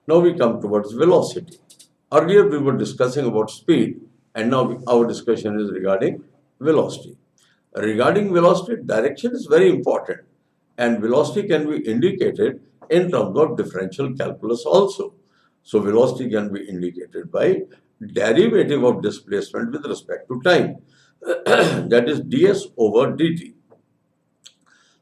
Now we come towards velocity. Earlier we were discussing about speed, and now our discussion is regarding velocity. Regarding velocity, direction is very important, and velocity can be indicated in terms of differential calculus also. So velocity can be indicated by derivative of displacement with respect to time, that is ds over dt.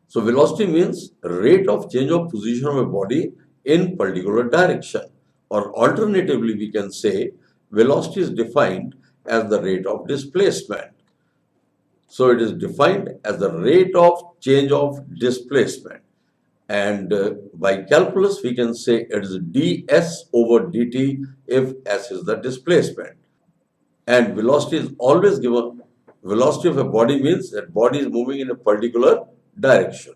So velocity means rate of change of position of a body in particular direction, or alternatively we can say velocity is defined as the rate of displacement. So it is defined as the rate of change of displacement, and by calculus we can say it is ds over dt if s is the displacement. And velocity is always given. Velocity of a body means that body is moving in a particular direction.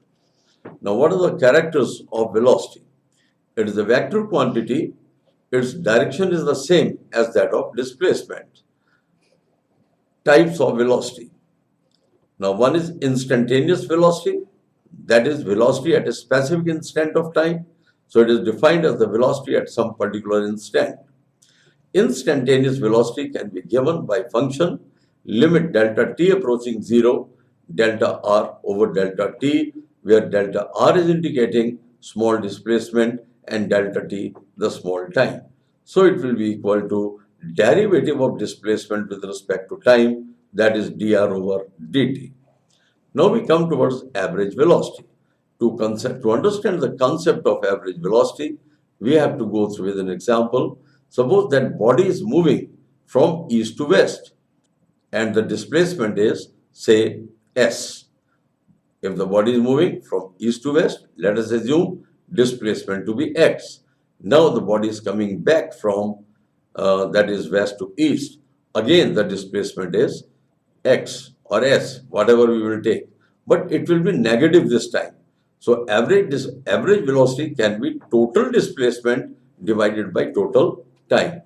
Now, what are the characters of velocity? It is a vector quantity. Its direction is the same as that of displacement. Types of velocity. Now, one is instantaneous velocity. That is velocity at a specific instant of time. So, it is defined as the velocity at some particular instant. Instantaneous velocity can be given by function limit delta t approaching 0, delta r over delta t, where delta r is indicating small displacement and delta t the small time. So it will be equal to derivative of displacement with respect to time, that is dr over dt. Now we come towards average velocity. To understand the concept of average velocity, we have to go through with an example. Suppose that body is moving from east to west and the displacement is, say, s. If the body is moving from east to west, let us assume displacement to be x. Now the body is coming back from that is west to east. Again the displacement is x or s, whatever we will take. But it will be negative this time. So average velocity can be total displacement divided by total time.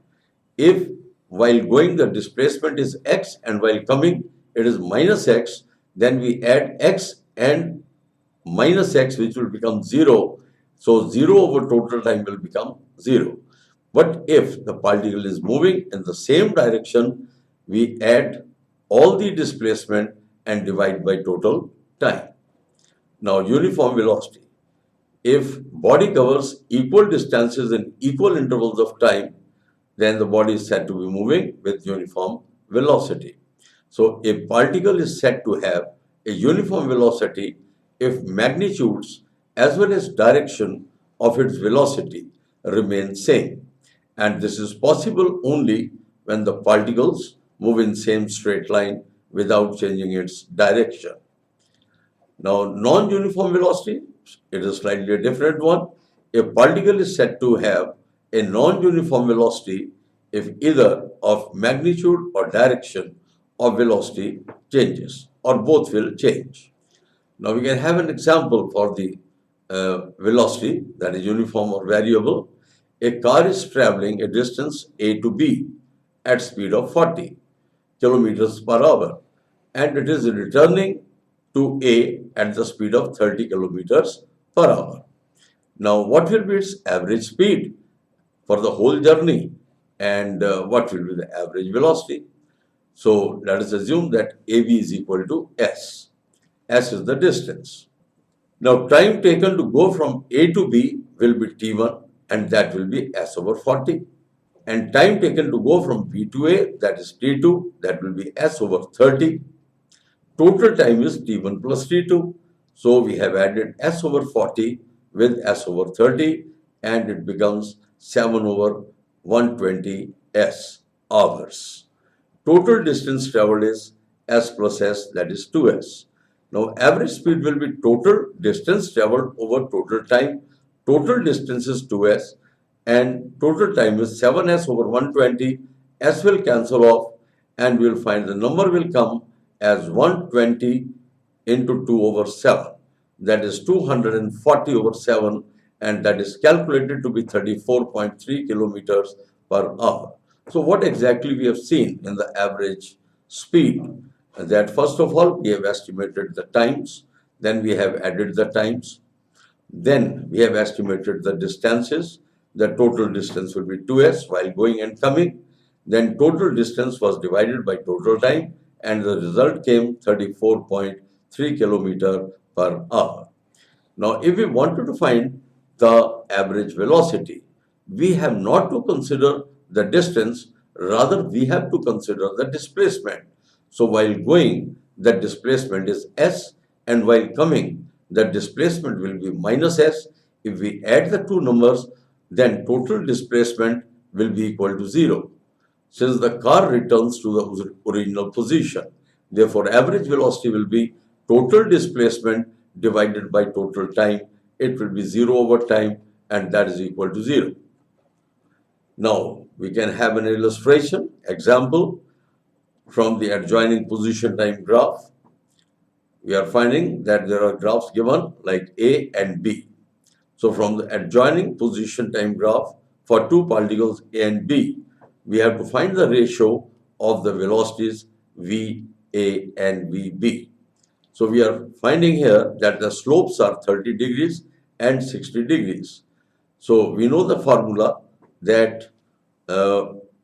If while going the displacement is x and while coming it is minus x, then we add x and minus x, which will become 0. So 0 over total time will become 0. But if the particle is moving in the same direction, we add all the displacement and divide by total time. Now uniform velocity. If body covers equal distances in equal intervals of time, then the body is said to be moving with uniform velocity. So a particle is said to have a uniform velocity if magnitudes as well as direction of its velocity remain same. And this is possible only when the particles move in same straight line without changing its direction. Now, non-uniform velocity, it is slightly a different one. A particle is said to have a non-uniform velocity if either of magnitude or direction of velocity changes, or both will change. Now we can have an example for the velocity, that is uniform or variable. A car is traveling a distance A to B at speed of 40 kilometers per hour, and it is returning to A at the speed of 30 kilometers per hour. Now what will be its average speed for the whole journey, and what will be the average velocity? So let us assume that AB is equal to S. S is the distance. Now time taken to go from A to B will be T1, and that will be S over 40. And time taken to go from B to A, that is T2, that will be S over 30. Total time is T1 plus T2. So we have added S over 40 with S over 30, and it becomes 7 over 120 S hours. Total distance traveled is S plus S, that is 2S. Now average speed will be total distance traveled over total time. Total distance is 2S and total time is 7S over 120. S will cancel off and we will find the number will come as 120 into 2 over 7. That is 240 over 7, and that is calculated to be 34.3 kilometers per hour. So what exactly we have seen in the average speed? That first of all, we have estimated the times, then we have added the times, then we have estimated the distances, the total distance will be 2s while going and coming. Then total distance was divided by total time, and the result came 34.3 kilometer per hour. Now, if we wanted to find the average velocity, we have not to consider the distance, rather we have to consider the displacement. So while going, the displacement is s, and while coming, the displacement will be minus s. If we add the two numbers, then total displacement will be equal to 0, since the car returns to the original position. Therefore, average velocity will be total displacement divided by total time. It will be 0 over time, and that is equal to 0. Now, we can have an illustration, example, from the adjoining position time graph. We are finding that there are graphs given like A and B. So, from the adjoining position time graph for two particles A and B, we have to find the ratio of the velocities VA and VB. So we are finding here that the slopes are 30 degrees and 60 degrees. So we know the formula that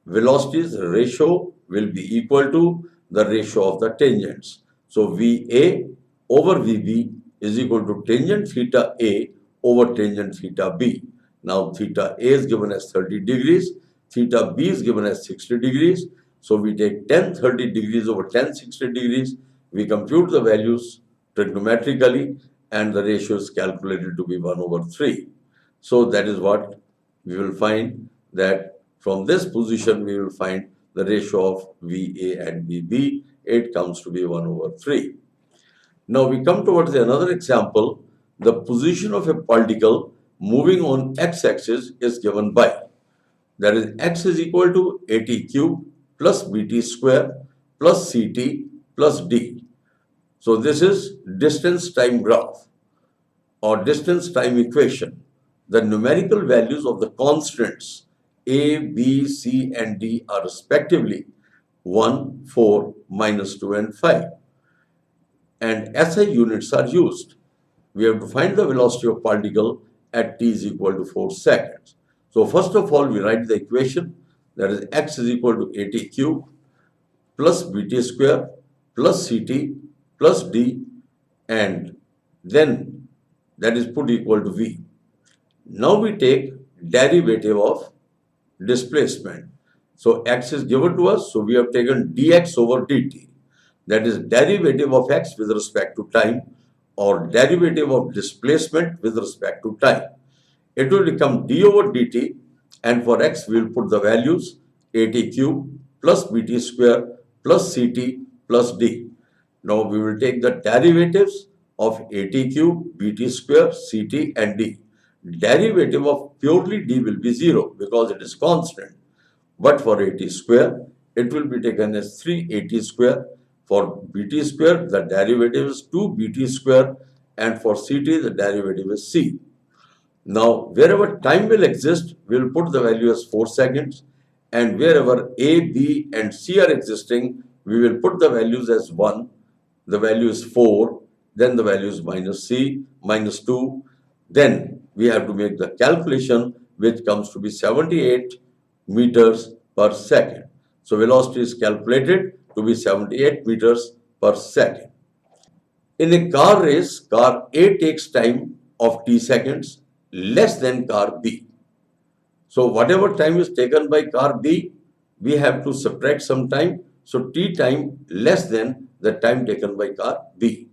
velocities ratio will be equal to the ratio of the tangents. So VA over VB is equal to tangent theta A over tangent theta B. Now theta A is given as 30 degrees, theta B is given as 60 degrees. So we take tan 30 degrees over tan 60 degrees. We compute the values trigonometrically, and the ratio is calculated to be 1 over 3. So that is what we will find, that from this position we will find the ratio of VA and VB. It comes to be 1 over 3. Now we come towards another example. The position of a particle moving on x-axis is given by, that is, x is equal to at cube plus bt square plus ct plus d. So this is distance time graph or distance time equation. The numerical values of the constants a, b, c and d are respectively 1, 4, minus 2 and 5. And SI units are used. We have to find the velocity of particle at t is equal to 4 seconds. So first of all, we write the equation, that is x is equal to at cube plus bt square plus ct plus d, and then that is put equal to v. Now we take derivative of displacement. So x is given to us, so we have taken dx over dt. That is derivative of x with respect to time, or derivative of displacement with respect to time. It will become d over dt, and for x we will put the values at cube plus bt square plus ct plus d. Now we will take the derivatives of at cube, bt square, ct and d. Derivative of purely d will be 0 because it is constant. But for at square, it will be taken as 3at square. For bt square, the derivative is 2bt square, and for ct, the derivative is c. Now, wherever time will exist, we will put the value as 4 seconds, and wherever a, b and c are existing, we will put the values as 1, the value is 4, then the value is minus c, minus 2, then we have to make the calculation, which comes to be 78 meters per second. So velocity is calculated to be 78 meters per second. In a car race, car A takes time of t seconds less than car B. So whatever time is taken by car B, we have to subtract some time. So t time less than the time taken by car B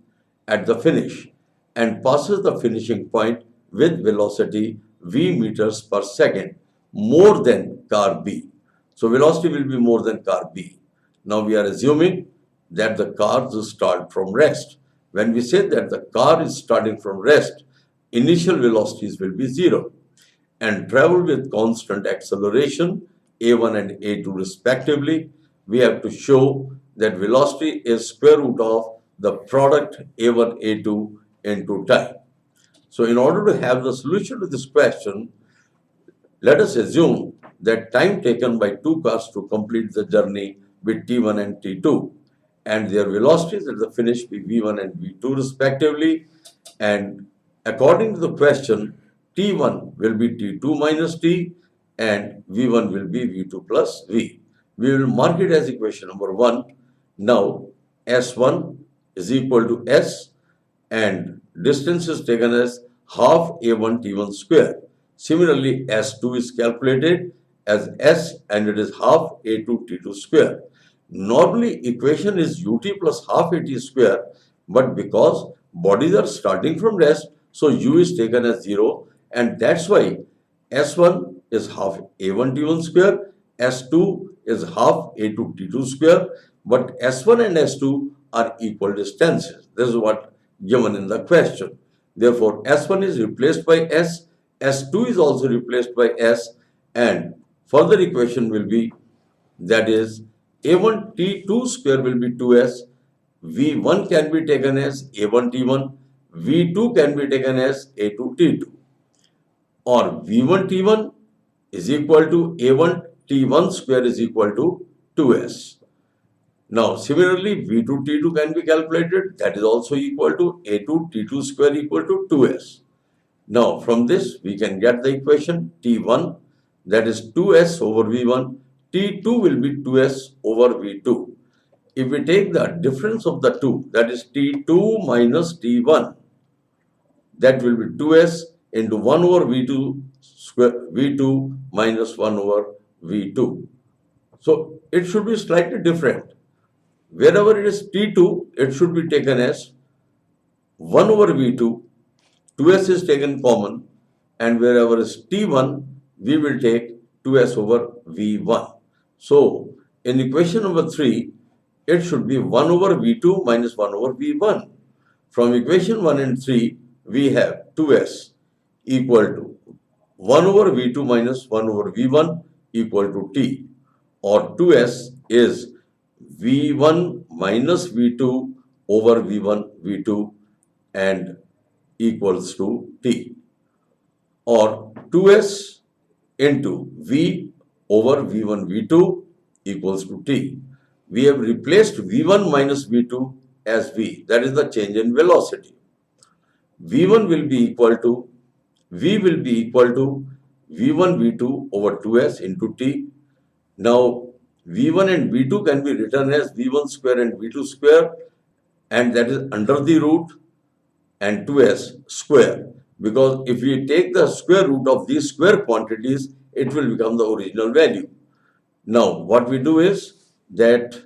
at the finish, and passes the finishing point with velocity v meters per second more than car B. So velocity will be more than car B. Now we are assuming that the cars start from rest. When we say that the car is starting from rest, initial velocities will be 0 and travel with constant acceleration a1 and a2 respectively. We have to show that velocity is square root of the product a1 a2 into time. So in order to have the solution to this question, let us assume that time taken by two cars to complete the journey with t1 and t2, and their velocities at the finish be v1 and v2 respectively, and according to the question, T1 will be T2 minus T and V1 will be V2 plus V. We will mark it as equation number 1. Now S1 is equal to S and distance is taken as half A1 T1 square. Similarly, S2 is calculated as S and it is half A2 T2 square. Normally, equation is ut plus half at square, but because bodies are starting from rest, so u is taken as 0, and that's why S1 is half A1 T1 square, S2 is half A2 T2 square, but S1 and S2 are equal distances. This is what given in the question. Therefore, S1 is replaced by S, S2 is also replaced by S, and further equation will be, that is, A1 T2 square will be 2S, V1 can be taken as A1 T1, V2 can be taken as A2 T2, or V1 T1 is equal to A1 T1 square is equal to 2S. Now, similarly, V2 T2 can be calculated, that is also equal to A2 T2 square equal to 2S. Now, from this, we can get the equation T1, that is 2S over V1, T2 will be 2S over V2. If we take the difference of the two, that is T2 minus T1, that will be 2S into 1 over V2 square, V2 minus 1 over V2. So, it should be slightly different. Wherever it is T2, it should be taken as 1 over V2, 2S is taken common, and wherever is T1, we will take 2S over V1. So, in equation number 3, it should be 1 over V2 minus 1 over V1. From equation 1 and 3, we have 2S equal to 1 over V2 minus 1 over V1 equal to T, or 2S is V1 minus V2 over V1 V2 and equals to T, or 2S into V over V1 V2 equals to T. We have replaced V1 minus V2 as V, that is the change in velocity. V1 will be equal to, V will be equal to V1 V2 over 2S into T. Now, V1 and V2 can be written as V1 square and V2 square, and that is under the root, and 2S square, because if we take the square root of these square quantities, it will become the original value. Now, what we do is that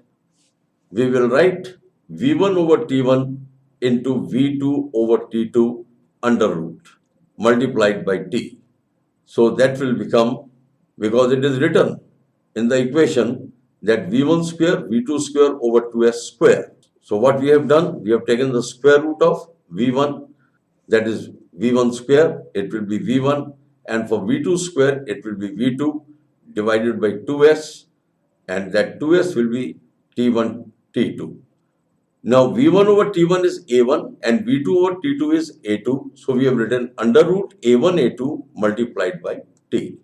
we will write V1 over T1 into V2 over T2 under root multiplied by T. So that will become, because it is written in the equation that V1 square, V2 square over 2S square. So what we have done, we have taken the square root of V1, that is V1 square, it will be V1, and for V2 square, it will be V2 divided by 2S, and that 2S will be T1, T2. Now V1 over T1 is A1 and V2 over T2 is A2. So we have written under root A1, A2 multiplied by T.